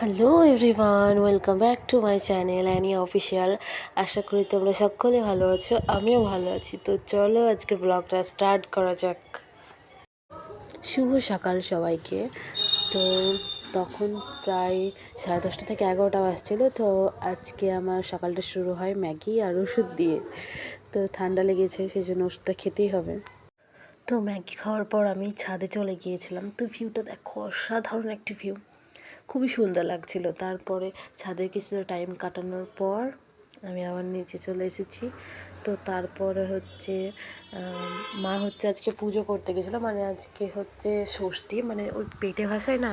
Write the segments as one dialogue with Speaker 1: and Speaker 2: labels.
Speaker 1: Hello everyone, welcome back to my channel Annie official. আশা করি তোমরা সকলে ভালো আছো, আমিও ভালো আছি। তো চলো আজকে ব্লগটা স্টার্ট করা যাক। শুভ সকাল সবাইকে। তো তখন প্রায় 10:30 থেকে 11টা বাজছিল। তো আজকে আমার সকালটা শুরু হয় ম্যাগি আর ওষুধ দিয়ে। তো ঠান্ডা লেগেছে, সেই জন্য ওষুধটা খেতেই হবে। তো ম্যাগি খাওয়ার পর আমি ছাদে চলে গিয়েছিলাম। তো ভিউটা দেখো, অসাধারণ একটি ভিউ, খুবই সুন্দর লাগছিল। তারপরে ছাদে কিছুটা টাইম কাটানোর পর আমি আবার নিচে চলে এসেছি। তো তারপরে হচ্ছে মা হচ্ছে আজকে পুজো করতে গেছিলো, মানে আজকে হচ্ছে ষষ্ঠী, মানে ওই পেটে ভাসায় না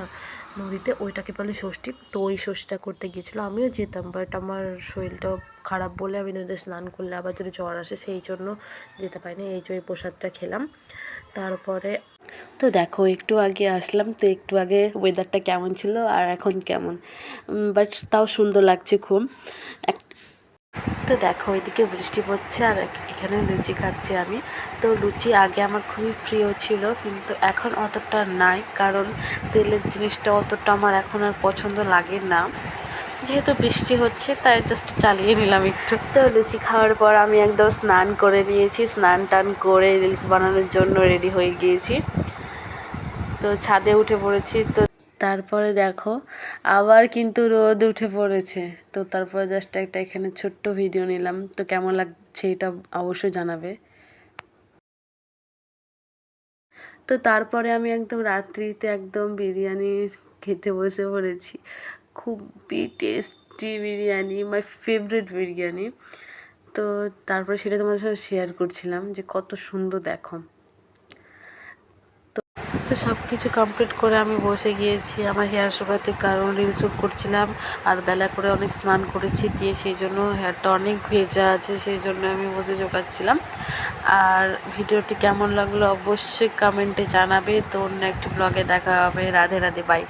Speaker 1: নদীতে, ওইটাকে বলে ষষ্ঠী। তো ওই ষষ্ঠীটা করতে গিয়েছিলো, আমিও যেতাম, বাট আমার শরীরটা খারাপ বলে আমি নদীতে স্নান করলে আবার যদি জ্বর আসে, সেই জন্য যেতে পারিনি। এই যে ওই প্রসাদটা খেলাম। তারপরে তো দেখো, একটু আগে আসলাম, তো একটু আগে ওয়েদারটা কেমন ছিল আর এখন কেমন, বাট তাও সুন্দর লাগছে খুব। তো দেখো, ওইদিকে বৃষ্টি পড়ছে আর এখানে লুচি খাচ্ছি আমি। তো লুচি আগে আমার খুবই প্রিয় ছিল, কিন্তু এখন অতটা নাই, কারণ তেলের জিনিসটা অতটা আমার এখন আর পছন্দ লাগে না। যেহেতু বৃষ্টি হচ্ছে তাই জাস্ট চালিয়ে নিলাম একটু। তো লুচি খাওয়ার পর আমি একদম স্নান করে নিয়েছি, স্নান টান করে রিলস বানানোর জন্য রেডি হয়ে গিয়েছি। তো ছাদে উঠে পড়েছি। তো তারপরে দেখো আবার কিন্তু রোদ উঠে পড়েছে। তো তারপরে জাস্ট একটা এখানে ছোট্ট ভিডিও নিলাম। তো কেমন লাগছে এটা অবশ্যই জানাবে। তো তারপরে আমি একদম রাত্রিতে একদম বিরিয়ানি খেতে বসে পড়েছি। খুবই tasty biryani, my favourite biryani. তো তারপরে সেটা তোমাদের সাথে শেয়ার করছিলাম যে কত সুন্দর দেখো। তো সব কিছু কমপ্লিট করে আমি বসে গিয়েছি আমার হেয়ার শুকাতে, কারণ রিল শ্যুট করছিলাম আর বেলা করে অনেক স্নান করেছি দিয়ে, সেই জন্য হেয়ারটা অনেক ভেজা আছে, সেই জন্য আমি বসে শুকাচ্ছিলাম। আর ভিডিওটি কেমন লাগলো অবশ্যই কমেন্টে জানাবে। তো অন্য একটি ব্লগে দেখা হবে। রাধে রাধে, বাই।